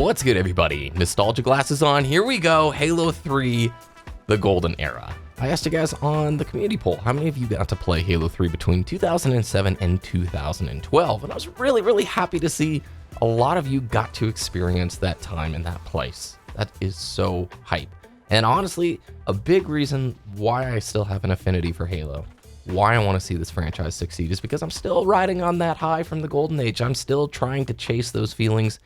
What's good, everybody? Nostalgia glasses on. Here we go. Halo 3, the golden era. I asked you guys on the community poll, how many of you got to play Halo 3 between 2007 and 2012? And I was really happy to see a lot of you got to experience that time in that place. That is so hype. And honestly, a big reason why I still have an affinity for Halo, why I want to see this franchise succeed, is because I'm still riding on that high from the golden age. I'm still trying to chase those feelings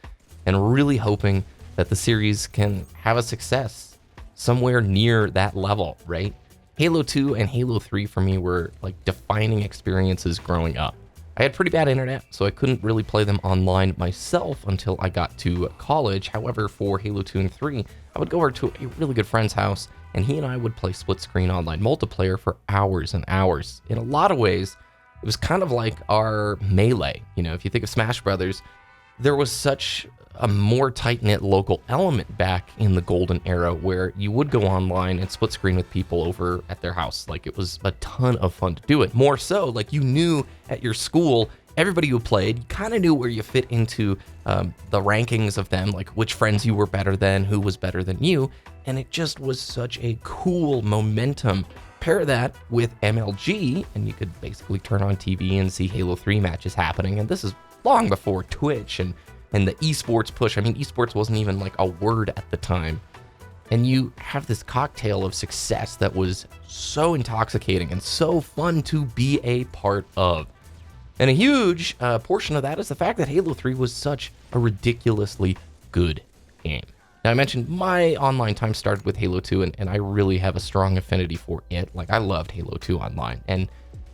and really hoping that the series can have a success somewhere near that level, right? Halo 2 and Halo 3 for me were like defining experiences growing up. I had pretty bad internet, so I couldn't really play them online myself until I got to college. However, for Halo 2 and 3, I would go over to a really good friend's house, and he and I would play split-screen online multiplayer for hours and hours. In a lot of ways, it was kind of like our Melee. You know, if you think of Smash Brothers, there was such a more tight-knit local element back in the golden era where you would go online and split screen with people over at their house. Like, it was a ton of fun to do it. More so, like, you knew at your school, everybody who played, you kind of knew where you fit into the rankings of them, like which friends you were better than, who was better than you, and it just was such a cool momentum. Pair that with MLG, and you could basically turn on TV and see Halo 3 matches happening, and this is long before Twitch and the esports push. I mean, esports wasn't even like a word at the time. And you have this cocktail of success that was so intoxicating and so fun to be a part of. And a huge portion of that is the fact that Halo 3 was such a ridiculously good game. Now, I mentioned my online time started with Halo 2, and I really have a strong affinity for it. Like, I loved Halo 2 online. And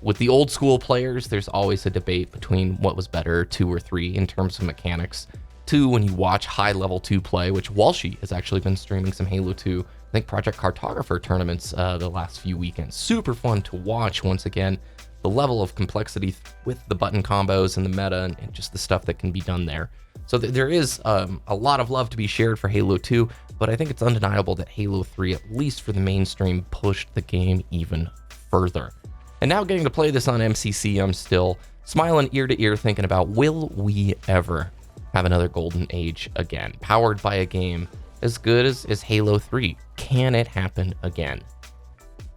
with the old school players, there's always a debate between what was better, 2 or 3, in terms of mechanics. 2, when you watch high-level 2 play, which Walshy has actually been streaming some Halo 2, I think Project Cartographer tournaments the last few weekends. Super fun to watch, once again. The level of complexity with the button combos and the meta and just the stuff that can be done there. So there is a lot of love to be shared for Halo 2, but I think it's undeniable that Halo 3, at least for the mainstream, pushed the game even further. And now getting to play this on MCC, I'm still smiling ear to ear thinking about, will we ever have another golden age again, powered by a game as good as Halo 3? Can it happen again?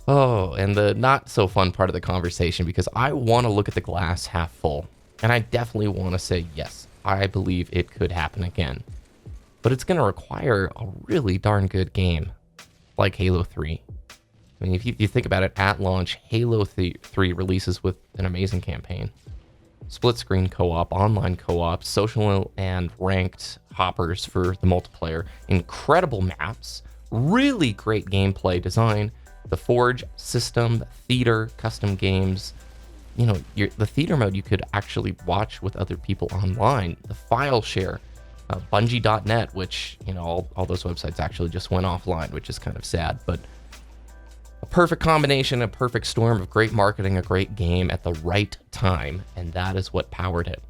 Oh, and the not so fun part of the conversation, because I want to look at the glass half full, and I definitely want to say, yes, I believe it could happen again. But it's going to require a really darn good game like Halo 3. I mean, if you think about it, at launch, Halo 3 releases with an amazing campaign. Split-screen co-op, online co-op, social and ranked hoppers for the multiplayer, incredible maps, really great gameplay design, the Forge system, theater, custom games. You know, the theater mode you could actually watch with other people online, the file share, Bungie.net, which, you know, all those websites actually just went offline, which is kind of sad, but a perfect combination, a perfect storm of great marketing, a great game at the right time, and that is what powered it.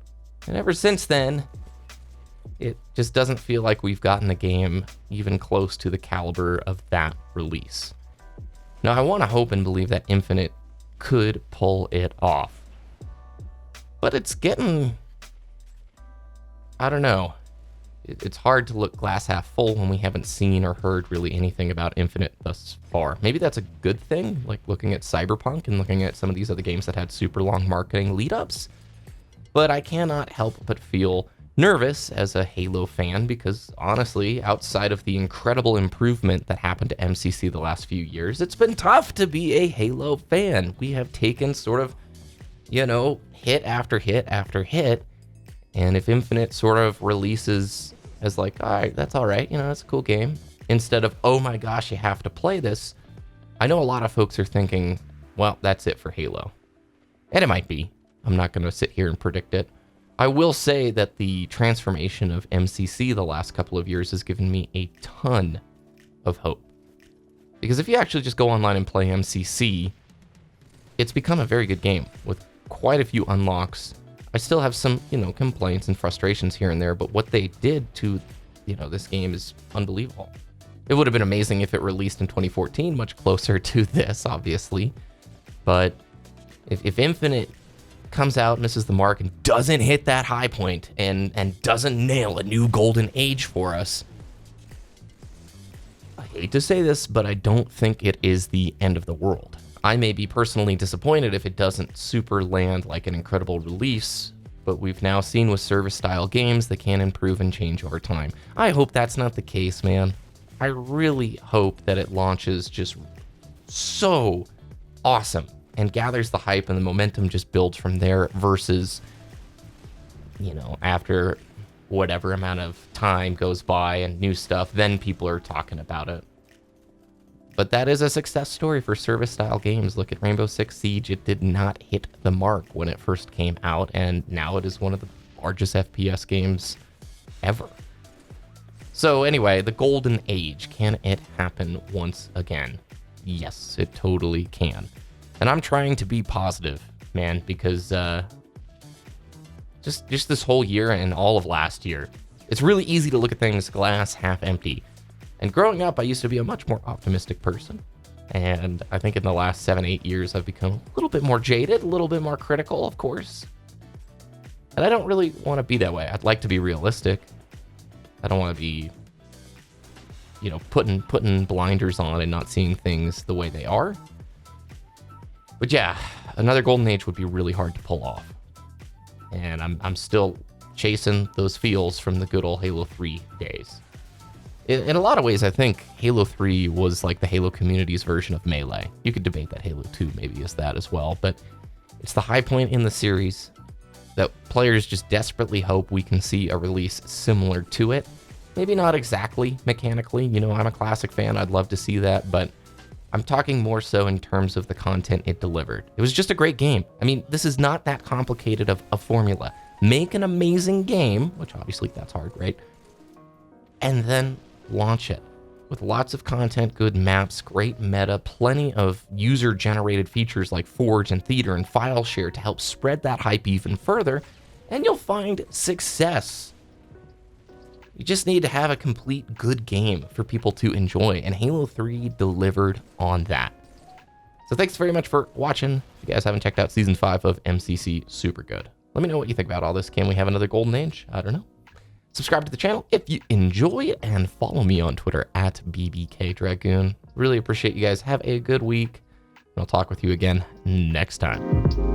And ever since then, it just doesn't feel like we've gotten a game even close to the caliber of that release. Now, I want to hope and believe that Infinite could pull it off, but it's getting, I don't know. It's hard to look glass half full when we haven't seen or heard really anything about Infinite thus far. Maybe that's a good thing, like looking at Cyberpunk and looking at some of these other games that had super long marketing lead-ups. But I cannot help but feel nervous as a Halo fan, because honestly, outside of the incredible improvement that happened to MCC the last few years, it's been tough to be a Halo fan. We have taken sort of, you know, hit after hit after hit. And if Infinite sort of releases as like, all right, that's all right, you know, it's a cool game, instead of, oh my gosh, you have to play this, I know a lot of folks are thinking, well, that's it for Halo. And it might be. I'm not going to sit here and predict it. I will say that the transformation of MCC the last couple of years has given me a ton of hope. Because if you actually just go online and play MCC, it's become a very good game with quite a few unlocks. I still have some, you know, complaints and frustrations here and there, but what they did to, you know, this game is unbelievable. It would have been amazing if it released in 2014, much closer to this, obviously. But if Infinite comes out, misses the mark, and doesn't hit that high point and doesn't nail a new golden age for us, I hate to say this, but I don't think it is the end of the world. I may be personally disappointed if it doesn't super land like an incredible release, but we've now seen with service-style games they can improve and change over time. I hope that's not the case, man. I really hope that it launches just so awesome and gathers the hype and the momentum just builds from there versus, you know, after whatever amount of time goes by and new stuff, then people are talking about it. But that is a success story for service-style games. Look at Rainbow Six Siege. It did not hit the mark when it first came out, and now it is one of the largest FPS games ever. So anyway, the golden age, can it happen once again? Yes, it totally can. And I'm trying to be positive, man, because just this whole year and all of last year, it's really easy to look at things glass half empty. And growing up, I used to be a much more optimistic person. And I think in the last 7-8 years, I've become a little bit more jaded, a little bit more critical, of course. And I don't really want to be that way. I'd like to be realistic. I don't want to be, you know, putting blinders on and not seeing things the way they are. But yeah, another golden age would be really hard to pull off. And I'm still chasing those feels from the good old Halo 3 days. In a lot of ways, I think Halo 3 was like the Halo community's version of Melee. You could debate that Halo 2 maybe is that as well, but it's the high point in the series that players just desperately hope we can see a release similar to it. Maybe not exactly mechanically, you know, I'm a classic fan, I'd love to see that, but I'm talking more so in terms of the content it delivered. It was just a great game. I mean, this is not that complicated of a formula. Make an amazing game, which obviously that's hard, right? And then launch it with lots of content, good maps, great meta, plenty of user-generated features like Forge and Theater and File Share to help spread that hype even further, and you'll find success. You just need to have a complete good game for people to enjoy, and Halo 3 delivered on that. So thanks very much for watching. If you guys haven't checked out Season 5 of MCC, super good. Let me know what you think about all this. Can we have another golden age? I don't know. Subscribe to the channel if you enjoy, and follow me on Twitter at BBKDRAGOON. Really appreciate you guys. Have a good week, and I'll talk with you again next time.